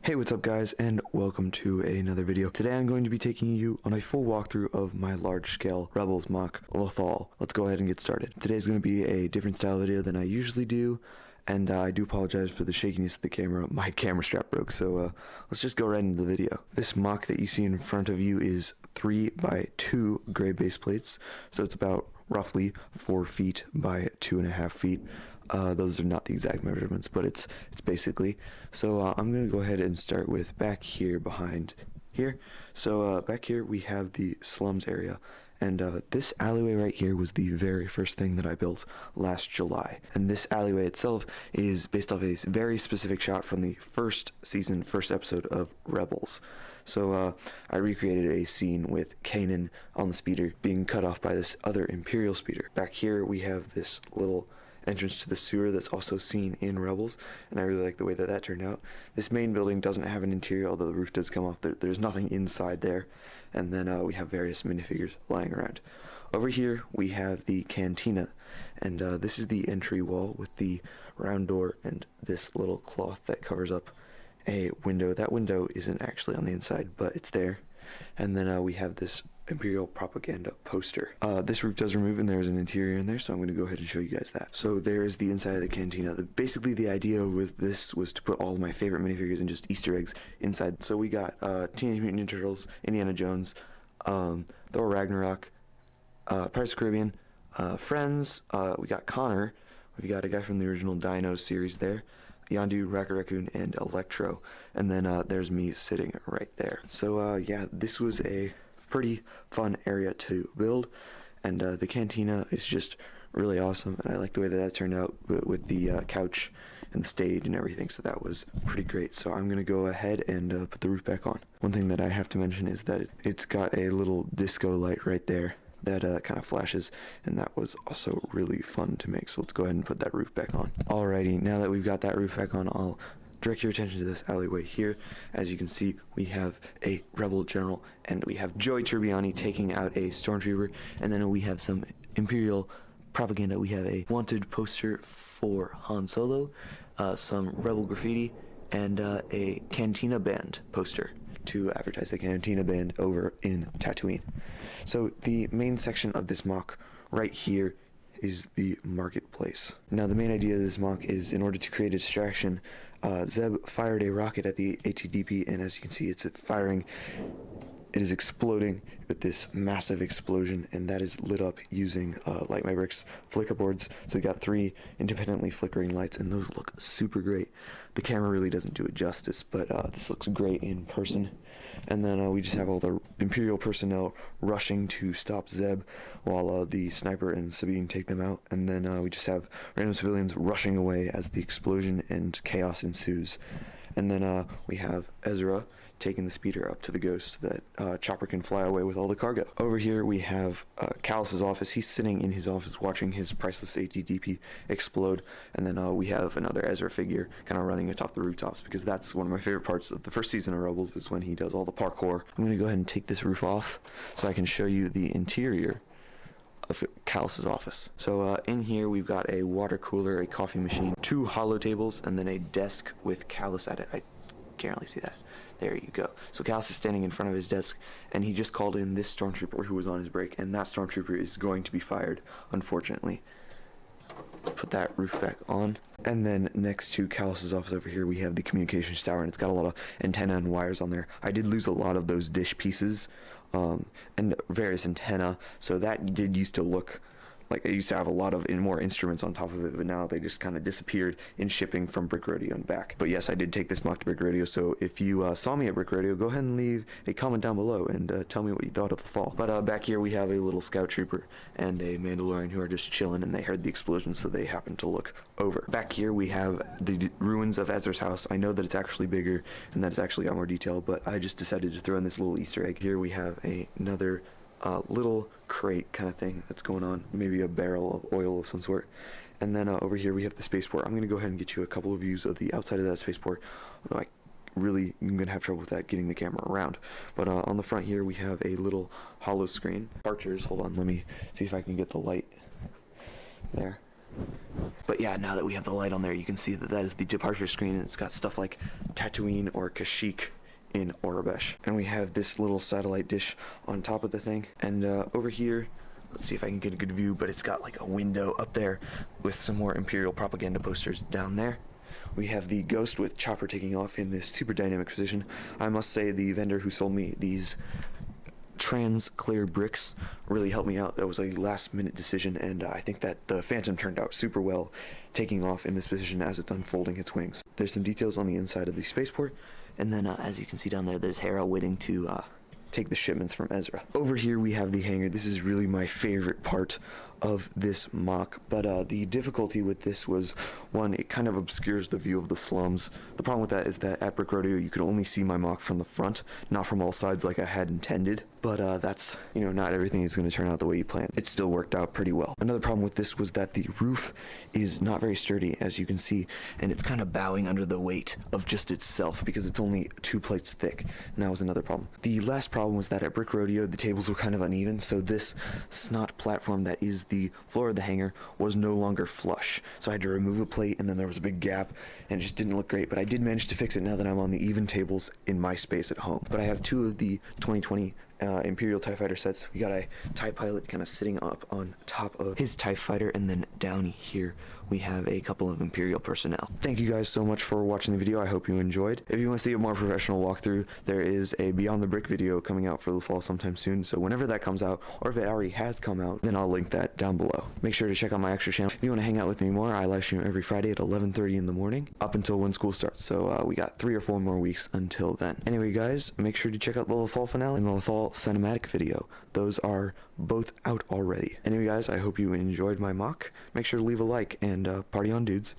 Hey, what's up guys, and welcome to another video. Today I'm going to be taking you on a full walkthrough of my large-scale Rebels MOC, Lothal. Let's go ahead and get started. Today's going to be a different style video than I usually do, and I do apologize for the shakiness of the camera. My camera strap broke, so let's just go right into the video. This MOC that you see in front of you is 3 by 2 gray base plates, so it's about roughly 4 feet by 2.5 feet. Those are not the exact measurements, but it's basically. So I'm going to go ahead and start with back here behind here. So back here we have the slums area, and this alleyway right here was the very first thing that I built last July. And this alleyway itself is based off a very specific shot from the first season, first episode of Rebels. So I recreated a scene with Kanan on the speeder being cut off by this other Imperial speeder. Back here we have this little entrance to the sewer that's also seen in Rebels, and I really like the way that that turned out. This main building doesn't have an interior, although the roof does come off. There's nothing inside there. And then we have various minifigures lying around. Over here we have the Cantina, and this is the entry wall with the round door and this little cloth that covers up a window. That window isn't actually on the inside, but it's there. And then we have this Imperial propaganda poster. This roof does remove, and there's an interior in there, so I'm going to go ahead and show you guys that. So there is the inside of the Cantina. Basically the idea with this was to put all of my favorite minifigures and just Easter eggs inside. So we got Teenage Mutant Ninja Turtles, Indiana Jones, Thor Ragnarok, Pirates of the Caribbean, Friends, we got Connor, we got a guy from the original Dino series there, Yondu, Rocket Raccoon, and Electro, and then there's me sitting right there. So yeah, this was a pretty fun area to build, and the Cantina is just really awesome, and I like the way that that turned out with the couch and the stage and everything, so that was pretty great. So I'm gonna go ahead and put the roof back on. One thing that I have to mention is that it's got a little disco light right there that kind of flashes, and that was also really fun to make. So let's go ahead and put that roof back on. Alrighty, now that we've got that roof back on, I'll direct your attention to this alleyway here. As you can see, we have a rebel general, and we have Joey Tribbiani taking out a stormtrooper, and then we have some Imperial propaganda. We have a wanted poster for Han Solo, some rebel graffiti, and a Cantina band poster to advertise the Cantina band over in Tatooine. So the main section of this MOC right here is the marketplace. Now the main idea of this MOC is, in order to create a distraction, Zeb fired a rocket at the ATDP, and as you can see, it's firing. It is exploding with this massive explosion, and that is lit up using Light My Bricks flicker boards. So we got 3 independently flickering lights, and those look super great. The camera really doesn't do it justice, but this looks great in person. And then we just have all the Imperial personnel rushing to stop Zeb, while the sniper and Sabine take them out. And then we just have random civilians rushing away as the explosion and chaos ensues. And then we have Ezra taking the speeder up to the Ghost so that Chopper can fly away with all the cargo. Over here we have Callus's office. He's sitting in his office watching his priceless ATDP explode. And then we have another Ezra figure kind of running atop the rooftops, because that's one of my favorite parts of the first season of Rebels, is when he does all the parkour. I'm going to go ahead and take this roof off so I can show you the interior of Callus's office. So in here we've got a water cooler, a coffee machine, 2 hollow tables, and then a desk with Callus at it. I can't really see that. There you go. So Callus is standing in front of his desk, and he just called in this stormtrooper who was on his break, and that stormtrooper is going to be fired, unfortunately. Let's put that roof back on. And then next to Callus's office over here, we have the communications tower, and it's got a lot of antenna and wires on there. I did lose a lot of those dish pieces and various antenna, so that did used to look like it used to have a lot of more instruments on top of it, but now they just kind of disappeared in shipping from Brick Rodeo and back. But yes, I did take this MOC to Brick Rodeo, so if you saw me at Brick Rodeo, go ahead and leave a comment down below and tell me what you thought of the fall. But back here we have a little scout trooper and a Mandalorian who are just chilling, and they heard the explosion, so they happened to look over. Back here we have the ruins of Ezra's house. I know that it's actually bigger and that it's actually got more detail, but I just decided to throw in this little Easter egg. Here we have another little crate kind of thing that's going on, maybe a barrel of oil of some sort. And then over here we have the spaceport. I'm going to go ahead and get you a couple of views of the outside of that spaceport, although I'm going to have trouble with that, getting the camera around. But on the front here we have a little hollow screen. Archers, hold on, let me see if I can get the light there. But yeah, now that we have the light on there, you can see that that is the departure screen, and it's got stuff like Tatooine or Kashyyyk in Orabesh. And we have this little satellite dish on top of the thing. And over here, let's see if I can get a good view, but it's got like a window up there with some more Imperial propaganda posters down there. We have the Ghost with Chopper taking off in this super dynamic position. I must say the vendor who sold me these trans clear bricks really helped me out. That was a last minute decision, and I think that the Phantom turned out super well taking off in this position as it's unfolding its wings. There's some details on the inside of the spaceport, and then as you can see down there, there's Hera waiting to take the shipments from Ezra. Over here we have the hangar. This is really my favorite part of this MOC, but the difficulty with this was, one, it kind of obscures the view of the slums. The problem with that is that at Brick Rodeo you could only see my MOC from the front, not from all sides like I had intended. But that's, you know, not everything is going to turn out the way you planned. It still worked out pretty well. Another problem with this was that the roof is not very sturdy, as you can see, and it's kind of bowing under the weight of just itself because it's only 2 plates thick, and that was another problem. The last problem was that at Brick Rodeo the tables were kind of uneven, so this snot platform that is the floor of the hangar was no longer flush. So I had to remove a plate, and then there was a big gap, and it just didn't look great, but I did manage to fix it now that I'm on the even tables in my space at home. But I have 2 of the 2020 Imperial TIE Fighter sets. We got a TIE pilot kind of sitting up on top of his TIE Fighter, and then down here we have a couple of Imperial personnel. Thank you guys so much for watching the video. I hope you enjoyed. If you want to see a more professional walkthrough, there is a Beyond the Brick video coming out for Lothal sometime soon, so whenever that comes out, or if it already has come out, then I'll link that down below. Make sure to check out my extra channel. If you want to hang out with me more, I live stream every Friday at 11:30 in the morning, up until when school starts, so we got 3 or 4 more weeks until then. Anyway guys, make sure to check out the Lothal finale and the Lothal cinematic video. Those are both out already. Anyway guys, I hope you enjoyed my MOC. Make sure to leave a like, and party on, dudes.